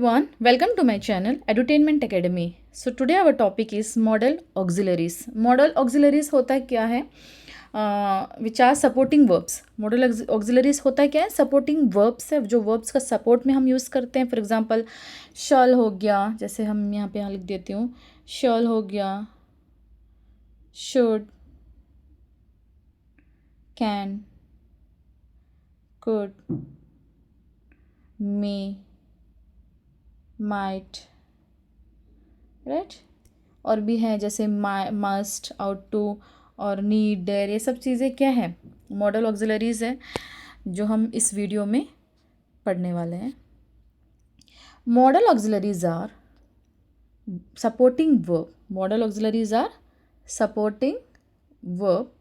everyone, welcome to my channel Edutainment Academy. So today our topic is modal auxiliaries. Modal auxiliaries होता है क्या है? Which are supporting verbs. Modal auxiliaries होता है क्या है? Supporting verbs है, जो verbs का support में हम यूज़ करते हैं. For example, shall हो गया, जैसे हम यहाँ पे यहाँ लिख देती हूँ, shall हो गया, should, can, could, may, might, right. और भी हैं जैसे मस्ट, आउट टू और नीड, डेयर. ये सब चीज़ें क्या है? मॉडल ऑक्सिलरीज है, जो हम इस वीडियो में पढ़ने वाले हैं. Modal auxiliaries are supporting verb. Modal auxiliaries are supporting verb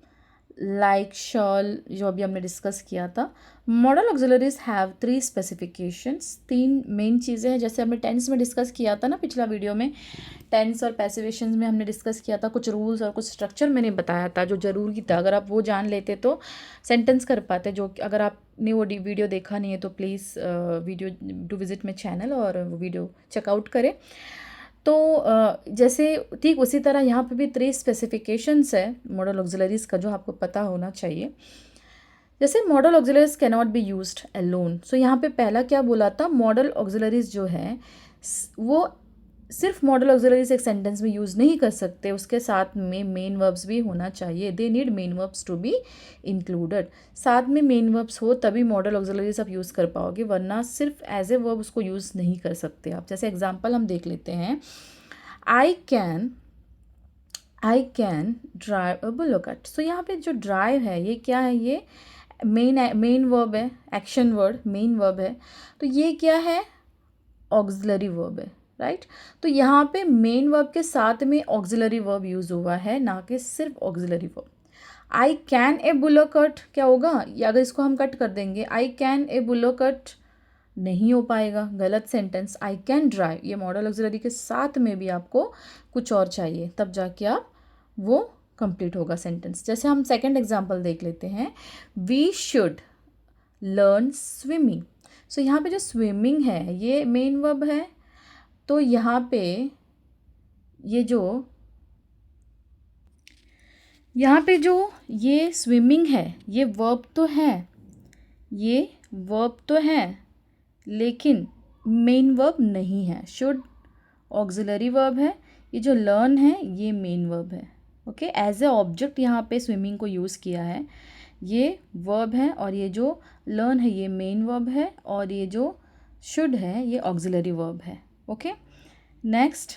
like shall, जो अभी हमने डिस्कस किया था. Modal auxiliaries have 3 specifications. 3 main चीज़ें हैं, जैसे हमने टेंस में डिस्कस किया था ना पिछला वीडियो में. टेंस और पैसिवेशंस में हमने डिस्कस किया था, कुछ रूल्स और कुछ स्ट्रक्चर मैंने बताया था जो ज़रूरी था. अगर आप वो जान लेते तो सेंटेंस कर पाते. जो अगर आपने वो वीडियो देखा नहीं है तो please video to visit my channel और वो वीडियो चेकआउट करें. तो जैसे ठीक उसी तरह यहाँ पे भी 3 स्पेसिफिकेशंस है मॉडल ऑक्सिलरीज का, जो आपको पता होना चाहिए. जैसे modal auxiliaries can not be used alone. So यहाँ पे पहला क्या बोला था, मॉडल ऑक्सिलरीज जो है वो सिर्फ मॉडल ऑक्सिलरीज एक सेंटेंस में यूज़ नहीं कर सकते, उसके साथ में मेन वर्ब्स भी होना चाहिए. They need main verbs to be included. साथ में मेन वर्ब्स हो तभी मॉडल ऑक्सिलरीज आप यूज़ कर पाओगे, वरना सिर्फ एज ए वर्ब उसको यूज़ नहीं कर सकते आप. जैसे एग्जांपल हम देख लेते हैं. I can drive a बुलोकट. सो यहाँ पे जो ड्राइव है ये क्या है? ये मेन वर्ब है, एक्शन वर्ड मेन वर्ब है. तो ये क्या है? ऑक्सिलरी वर्ब है, राइट. तो यहाँ पे मेन वर्ब के साथ में ऑक्सिलरी वर्ब यूज़ हुआ है, ना कि सिर्फ auxiliary verb. I can a बुलोकट क्या होगा? या अगर इसको हम कट कर देंगे, आई कैन ए बुलोकट नहीं हो पाएगा, गलत सेंटेंस. आई कैन ड्राइव, ये मॉडल ऑक्सिलरी के साथ में भी आपको कुछ और चाहिए, तब जाके आप वो कंप्लीट होगा सेंटेंस. जैसे हम सेकंड एग्जांपल देख लेते हैं. We should learn swimming. So यहाँ पे जो स्विमिंग है ये मेन वर्ब है. तो यहाँ पे ये स्विमिंग है, ये वर्ब तो है, लेकिन मेन वर्ब नहीं है. शुड ऑक्सिलरी वर्ब है, ये जो लर्न है ये मेन वर्ब है. ओके, एज ए ऑब्जेक्ट यहाँ पे स्विमिंग को यूज़ किया है. ये वर्ब है और ये जो लर्न है ये मेन वर्ब है, और ये जो शुड है ये ऑक्सिलरी वर्ब है. Okay, next.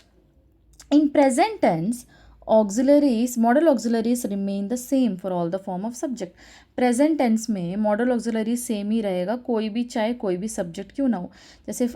In present tense, model auxiliaries remain the same for all the form of subject. Present tense में model auxiliary सेम ही रहेगा, कोई भी चाहे कोई भी सब्जेक्ट क्यों ना हो. जैसे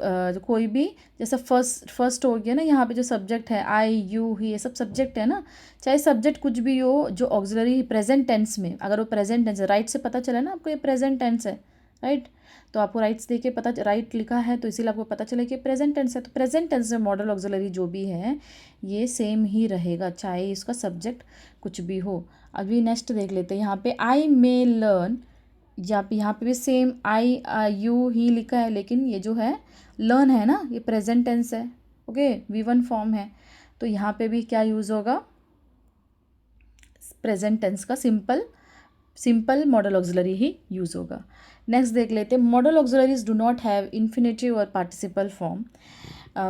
कोई भी, जैसे फर्स्ट हो गया ना, यहाँ पे जो सब्जेक्ट है आई यू ही, ये सब सब्जेक्ट है ना. चाहे सब्जेक्ट कुछ भी हो, जो ऑक्सिलरी प्रेजेंट टेंस में, अगर वो प्रेजेंट टेंस है, राइट से पता चला ना आपको ये प्रेजेंट टेंस है, राइट. तो आपको राइट्स देके पता, राइट लिखा है तो इसीलिए आपको पता चले कि प्रेजेंट टेंस है. तो प्रेजेंट टेंस में मॉडल ऑक्सिलरी जो भी है ये सेम ही रहेगा, चाहे इसका सब्जेक्ट कुछ भी हो. अभी नेक्स्ट देख लेते हैं. यहाँ पे आई मे लर्न, यहाँ पे भी सेम आई यू ही लिखा है, लेकिन ये जो है लर्न है ना, ये प्रेजेंट टेंस है. ओके, V1 फॉर्म है. तो यहाँ पे भी क्या यूज़ होगा? प्रेजेंट टेंस का सिंपल मॉडल ऑक्सिलरी ही यूज़ होगा. नेक्स्ट देख लेते हैं. Modal auxiliaries do not have infinitive और participle form.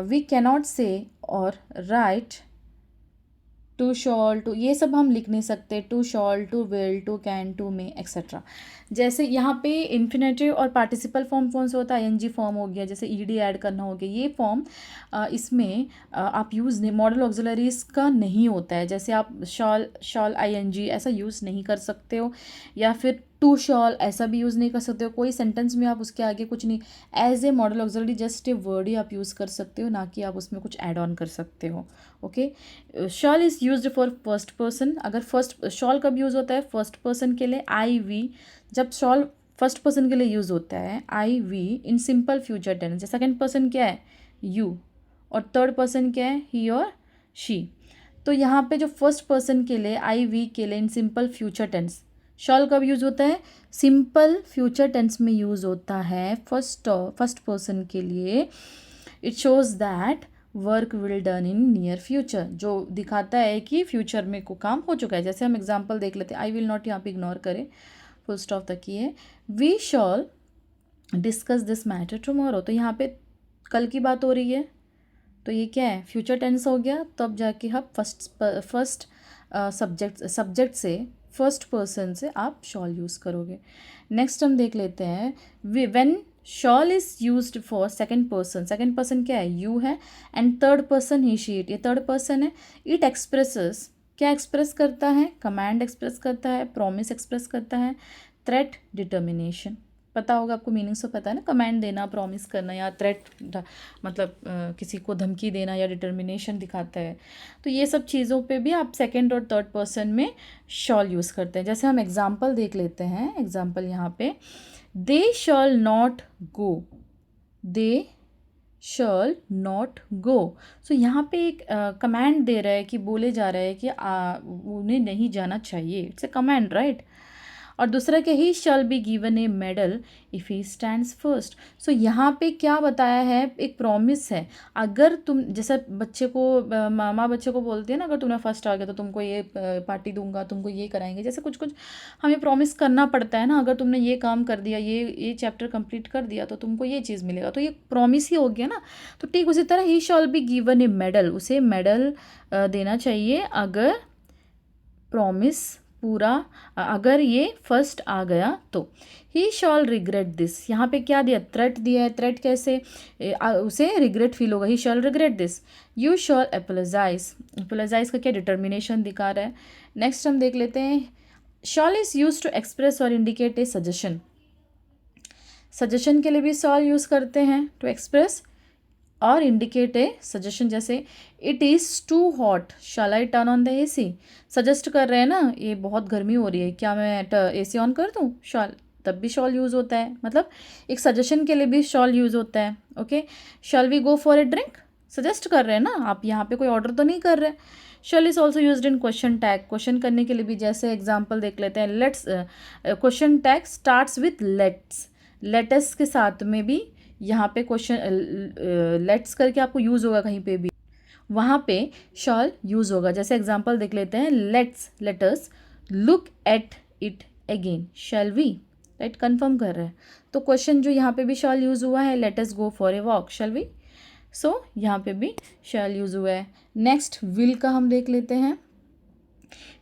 We cannot say और राइट टू शॉल टू, ये सब हम लिख नहीं सकते. To shall, to will, to can, to may etcetera. जैसे यहाँ पे इन्फिनेटिव और पार्टिसिपल फॉर्म कौन सा होता है? ING फॉर्म हो गया, जैसे ED ऐड करना हो गया. ये फॉर्म इसमें आप यूज़ नहीं, मॉडल ऑक्सिलरीज का नहीं होता है. जैसे आप शॉल ING ऐसा यूज़ नहीं कर सकते हो, या फिर टू शॉल ऐसा भी यूज़ नहीं कर सकते हो. कोई सेंटेंस में आप उसके आगे कुछ नहीं, as a modal auxiliary just a word ही आप यूज़ कर सकते हो, ना कि आप उसमें कुछ ऐड ऑन कर सकते हो. Okay, shall is used for first person. अगर शॉल कब यूज़ होता है? फर्स्ट पर्सन के लिए, आई वी. जब शॉल फर्स्ट पर्सन के लिए यूज़ होता है, I we, in simple future tense. Second person क्या है? यू. और थर्ड पर्सन क्या है? ही और शी. तो यहाँ पे जो फर्स्ट पर्सन के लिए, आई वी के लिए, in simple future tense shall कब यूज़ होता है? सिंपल फ्यूचर टेंस में यूज़ होता है फर्स्ट पर्सन के लिए. It shows that work will done in near future, जो दिखाता है कि फ्यूचर में को काम हो चुका है। जैसे हम एग्जांपल देख लेते हैं, आई विल नॉट यहाँ पे इग्नोर करें, फुल स्टॉप तक ही है। We shall discuss this matter tomorrow, तो यहाँ पे कल की बात हो रही है, तो ये क्या है, फ्यूचर टेंस हो गया। तो अब जाके हम फर्स्ट सब्जेक्ट से फर्स्ट पर्सन से आप शॉल यूज़ करोगे। नेक्स्ट हम देख लेते हैं, when shawl is used for second person क्या है, यू है, and third person he she it, ये थर्ड पर्सन है। इट एक्सप्रेसेस, क्या एक्सप्रेस करता है, कमांड एक्सप्रेस करता है, प्रॉमिस एक्सप्रेस करता है, थ्रेट, डिटर्मिनेशन। पता होगा आपको, मीनिंग्स तो पता है ना, कमांड देना, प्रॉमिस करना, या थ्रेट मतलब किसी को धमकी देना, या डिटर्मिनेशन दिखाता है। तो ये सब चीज़ों पे भी आप सेकंड और थर्ड पर्सन में शॉल यूज़ करते हैं। जैसे हम एग्जांपल देख लेते हैं, एग्जांपल यहाँ पे, they shall not go, they shall not go. So यहाँ पे एक कमांड दे रहा है कि बोले जा रहा है कि उन्हें नहीं जाना चाहिए, इट्स ए कमांड, राइट। और दूसरा क्या, he shall be given a medal if he stands first. So यहाँ पे क्या बताया है, एक प्रॉमिस है। अगर तुम, जैसे बच्चे को माँ बच्चे को बोलती है ना, अगर तुमने फर्स्ट आ गया तो तुमको ये पार्टी दूंगा, तुमको ये कराएंगे, जैसे कुछ कुछ हमें प्रॉमिस करना पड़ता है ना, अगर तुमने ये काम कर दिया, ये चैप्टर कंप्लीट कर दिया, तो तुमको ये चीज़ मिलेगा, तो ये प्रॉमिस ही हो गया ना। तो ठीक उसी तरह he shall be given a medal, उसे मेडल देना चाहिए अगर प्रॉमिस पूरा, अगर ये फर्स्ट आ गया तो। ही शॉल रिग्रेट दिस, यहाँ पे क्या दिया, थ्रेट दिया है। थ्रेट कैसे, उसे रिग्रेट फील होगा, he shall regret this. You shall apologise, apologise का क्या, डिटर्मिनेशन दिखा रहा है। नेक्स्ट हम देख लेते हैं, shall is use to express और इंडिकेट ए सजेशन, सजेशन के लिए भी शॉल यूज़ करते हैं, टू एक्सप्रेस और इंडिकेट ए सजेशन। जैसे it is too hot, shall I turn on the AC, suggest कर रहे हैं ना, ये बहुत गर्मी हो रही है, क्या मैं एसी ऑन कर दूँ, शॉल, तब भी शॉल यूज़ होता है, मतलब एक सजेशन के लिए भी शॉल यूज़ होता है। Okay, shall we go for a drink, suggest कर रहे हैं ना, आप यहाँ पे कोई ऑर्डर तो नहीं कर रहे। Shall is also used in question tag, question करने के लिए भी। जैसे एग्जाम्पल देख लेते हैं, let's, question tag starts with let's, let's के साथ में भी यहाँ पे क्वेश्चन लेट्स करके आपको यूज़ होगा, कहीं पे भी वहाँ पे शॉल यूज़ होगा। जैसे एग्जांपल देख लेते हैं, let's look at it again, shall we, right, confirm कर रहे हैं। तो क्वेश्चन जो यहाँ पे भी शॉल यूज़ हुआ है, let's go for a walk, shall we. So यहाँ पे भी शैल यूज़ हुआ है। नेक्स्ट विल का हम देख लेते हैं,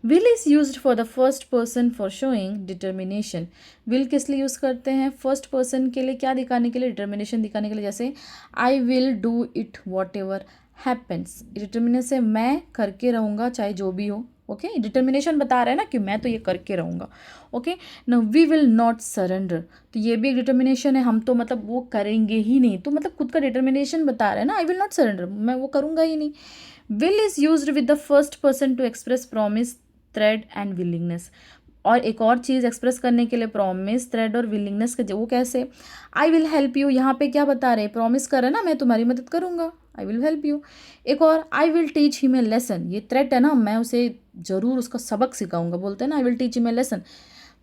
will is used for the first person for showing determination. Will किस लिए यूज़ करते हैं, फर्स्ट पर्सन के लिए, क्या दिखाने के लिए, डिटर्मिनेशन दिखाने के लिए। जैसे I will do it what ever happens, determination से मैं करके रहूँगा चाहे जो भी हो। ओके, डिटर्मिनेशन बता रहा है ना कि मैं तो ये करके रहूँगा। Okay, no we will not surrender, तो ये भी एक डिटर्मिनेशन है, हम तो मतलब वो करेंगे ही नहीं, तो मतलब खुद का डिटर्मिनेशन बता रहा है ना, आई विल नॉट सरेंडर, मैं वो करूँगा ही नहीं। Will is used with the first person to express promise, threat and willingness. और एक और चीज़ एक्सप्रेस करने के लिए प्रॉमिस, थ्रेड और विलिंगनेस के, वो कैसे, आई विल हेल्प यू, यहाँ पे क्या बता रहे हैं, प्रॉमिस कर रहे हैं ना, मैं तुम्हारी मदद करूँगा, आई विल हेल्प यू। एक और, I will teach him a lesson, ये थ्रेट है ना, मैं उसे ज़रूर उसका सबक सिखाऊंगा, बोलते हैं ना, I will teach him a lesson,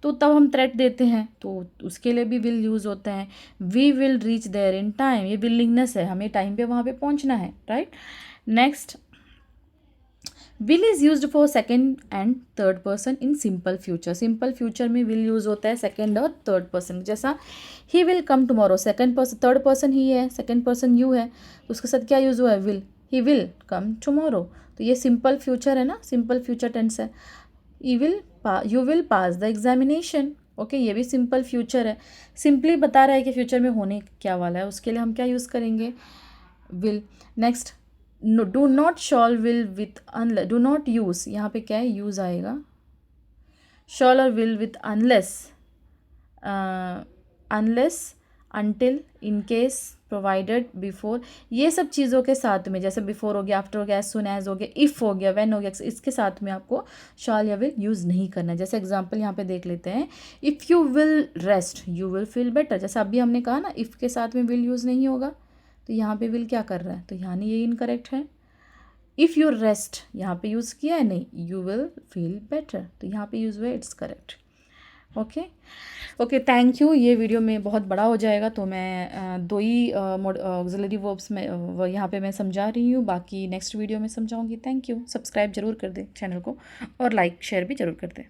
तो तब हम थ्रेट देते हैं, तो उसके लिए भी विल यूज़ होता है। We will reach there in time, ये विलिंगनेस है, हमें टाइम पे वहाँ पे पहुँचना है, right. Next, will is used for second and third person in simple future, simple future में विल यूज़ होता है सेकेंड और थर्ड पर्सन। जैसा he will come tomorrow, second person, third person ही है, सेकेंड पर्सन यू है, तो उसके साथ क्या यूज़ हुआ है, will, he will come tomorrow, तो ये सिंपल फ्यूचर है ना, सिंपल फ्यूचर टेंस है। You will pass the examination, okay, ये भी सिंपल फ्यूचर है, सिंपली बता रहा है कि फ्यूचर में होने क्या वाला है, उसके लिए हम क्या यूज़ करेंगे, will. Next, no, do not shall will with unless, do not use, यहाँ पे क्या है, यूज़ आएगा, शॉल और will with unless, unless, until, in case, provided, before, ये सब चीज़ों के साथ में, जैसे बिफोर हो गया, आफ्टर हो गया, एज सुन एज हो गया, इफ़ हो गया, व्हेन हो गया, इसके साथ में आपको शॉल या विल यूज़ नहीं करना है। जैसे एग्जांपल यहाँ पे देख लेते हैं, if you will rest you will feel better, जैसे अभी हमने कहा ना, इफ़ के साथ में विल यूज़ नहीं होगा, तो यहाँ पे विल क्या कर रहा है, तो यहाँ नहीं, ये इनकरेक्ट है। इफ़ यू रेस्ट यहाँ पे यूज़ किया है, नहीं, यू विल फील बेटर, तो यहाँ पे यूज़ हुआ है, it's correct. Okay okay, thank you. ये वीडियो में बहुत बड़ा हो जाएगा, तो मैं दो ही ऑक्सिलरी वर्ब्स में यहाँ पे मैं समझा रही हूँ, बाकी नेक्स्ट वीडियो में समझाऊंगी। Thank you. सब्सक्राइब ज़रूर कर दें चैनल को और लाइक शेयर भी ज़रूर कर दें।